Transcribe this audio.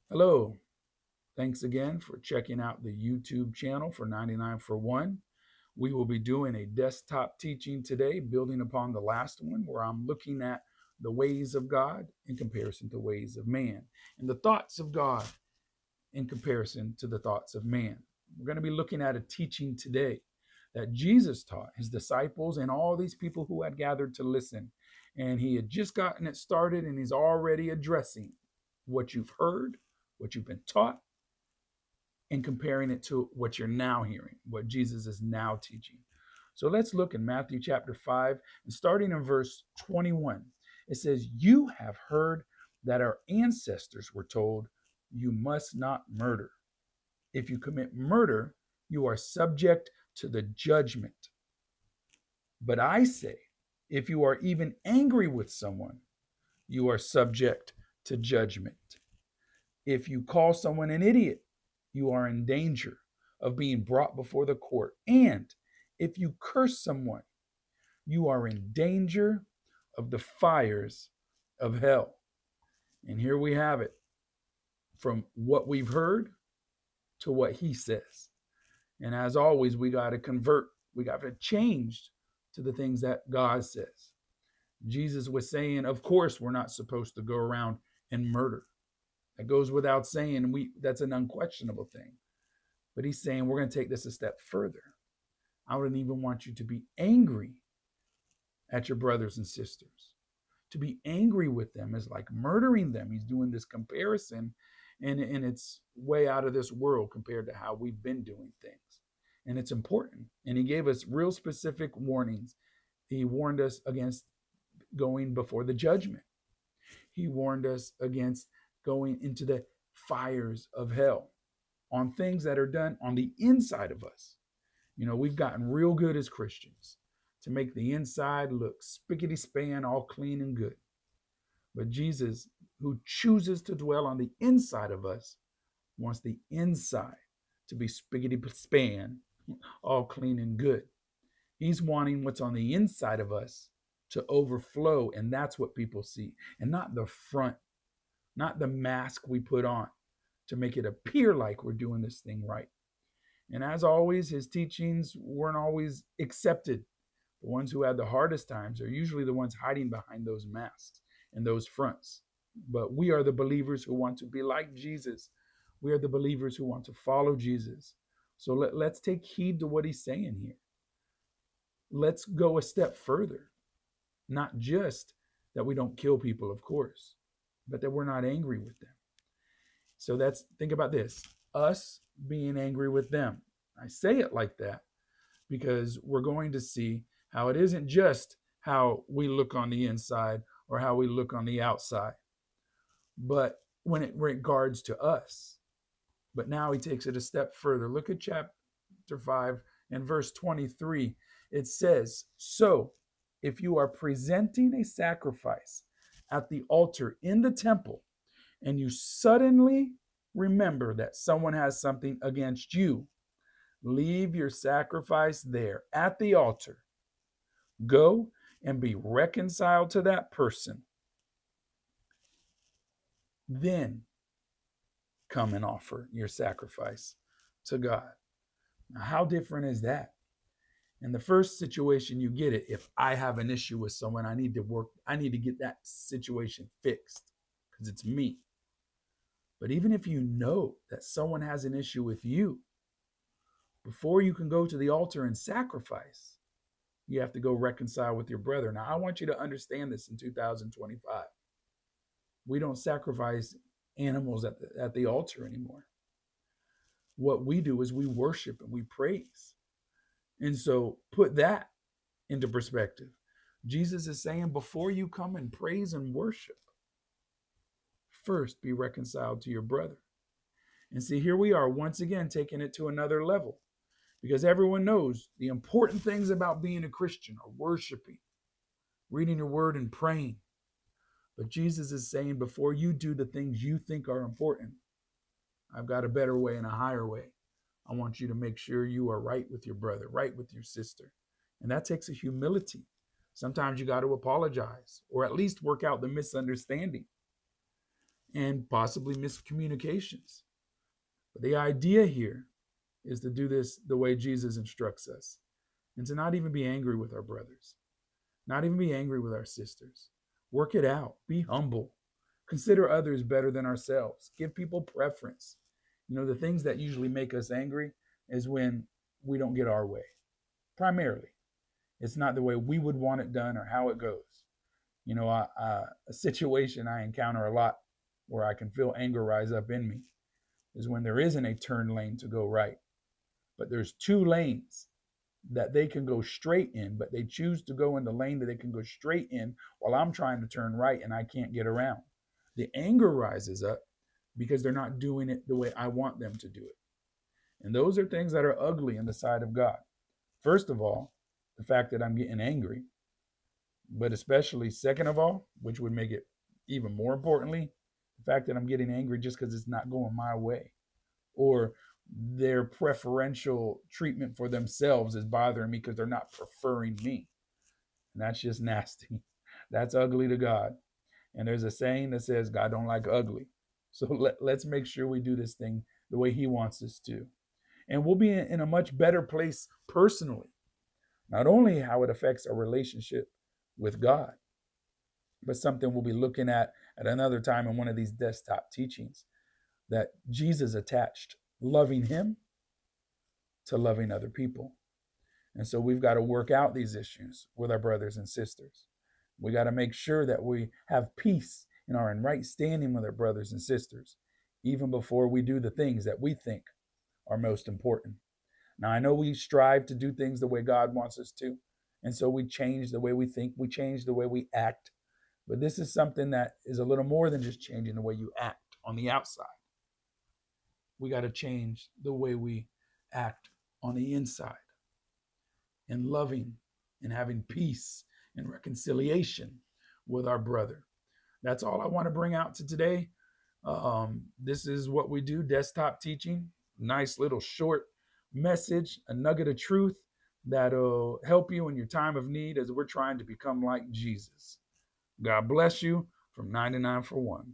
Hello. Thanks again for checking out the YouTube channel for 99 for 1. We will be doing a desktop teaching today, building upon the last one, where I'm looking at the ways of God in comparison to ways of man, and the thoughts of God in comparison to the thoughts of man. We're going to be looking at a teaching today that Jesus taught his disciples and all these people who had gathered to listen. And he had just gotten it started, and he's already addressing what you've heard, what you've been taught, and comparing it to what you're now hearing, what Jesus is now teaching. So let's look in Matthew chapter 5, and starting in verse 21. It says, "You have heard that our ancestors were told, 'You must not murder. If you commit murder, you are subject to the judgment.' But I say, if you are even angry with someone, you are subject to judgment. If you call someone an idiot, you are in danger of being brought before the court. And if you curse someone, you are in danger of the fires of hell." And here we have it, from what we've heard to what he says. And as always, we got to convert, we got to change to the things that God says. Jesus was saying, of course, we're not supposed to go around and murder. That goes without saying. That's an unquestionable thing. But he's saying we're going to take this a step further. I wouldn't even want you to be angry at your brothers and sisters. To be angry with them is like murdering them. He's doing this comparison, and it's way out of this world compared to how we've been doing things. And it's important. And he gave us real specific warnings. He warned us against going before the judgment. He warned us against going into the fires of hell on things that are done on the inside of us. We've gotten real good as Christians to make the inside look spickety span, all clean and good. But Jesus, who chooses to dwell on the inside of us, wants the inside to be spickety span, all clean and good. He's wanting what's on the inside of us to overflow, and that's what people see, and not the front, not the mask we put on to make it appear like we're doing this thing right. And as always, his teachings weren't always accepted. The ones who had the hardest times are usually the ones hiding behind those masks and those fronts. But we are the believers who want to be like Jesus. We are the believers who want to follow Jesus. So let's take heed to what he's saying here. Let's go a step further. Not just that we don't kill people, of course, but that we're not angry with them. So think about this, us being angry with them. I say it like that because we're going to see how it isn't just how we look on the inside or how we look on the outside, but when it regards to us. But now he takes it a step further. Look at chapter 5 and verse 23. It says, "So if you are presenting a sacrifice at the altar in the temple, and you suddenly remember that someone has something against you, leave your sacrifice there at the altar. Go and be reconciled to that person. Then come and offer your sacrifice to God." Now, how different is that? In the first situation, you get it. If I have an issue with someone, I need to get that situation fixed because it's me. But even if you know that someone has an issue with you, before you can go to the altar and sacrifice, you have to go reconcile with your brother. Now, I want you to understand this in 2025. We don't sacrifice animals at the altar anymore. What we do is we worship and we praise. And so put that into perspective. Jesus is saying, before you come and praise and worship, first be reconciled to your brother. And see, here we are once again taking it to another level, because everyone knows the important things about being a Christian are worshiping, reading your word, and praying. But Jesus is saying, before you do the things you think are important, I've got a better way and a higher way. I want you to make sure you are right with your brother, right with your sister. And that takes a humility. Sometimes you got to apologize or at least work out the misunderstanding. and possibly miscommunications. But the idea here is to do this the way Jesus instructs us, and to not even be angry with our brothers, not even be angry with our sisters. Work it out. Be humble. Consider others better than ourselves. Give people preference. The things that usually make us angry is when we don't get our way. Primarily, it's not the way we would want it done or how it goes. A situation I encounter a lot where I can feel anger rise up in me is when there isn't a turn lane to go right, but there's two lanes that they can go straight in, but they choose to go in the lane that they can go straight in while I'm trying to turn right and I can't get around. The anger rises up because they're not doing it the way I want them to do it. And those are things that are ugly in the sight of God. First of all, the fact that I'm getting angry, but especially second of all, which would make it even more importantly, the fact that I'm getting angry just because it's not going my way, or their preferential treatment for themselves is bothering me because they're not preferring me. And that's just nasty. That's ugly to God. And there's a saying that says God don't like ugly. So let's make sure we do this thing the way he wants us to. And we'll be in a much better place personally. Not only how it affects our relationship with God, but something we'll be looking at another time in one of these desktop teachings, that Jesus attached loving him to loving other people. And so we've got to work out these issues with our brothers and sisters. We got to make sure that we have peace and are in right standing with our brothers and sisters, even before we do the things that we think are most important. Now, I know we strive to do things the way God wants us to. And so we change the way we think, we change the way we act. But this is something that is a little more than just changing the way you act on the outside. We got to change the way we act on the inside, and loving and having peace and reconciliation with our brother. That's all I want to bring out to today. This is what we do, desktop teaching. Nice little short message, a nugget of truth that'll help you in your time of need as we're trying to become like Jesus. God bless you from 99 for 1.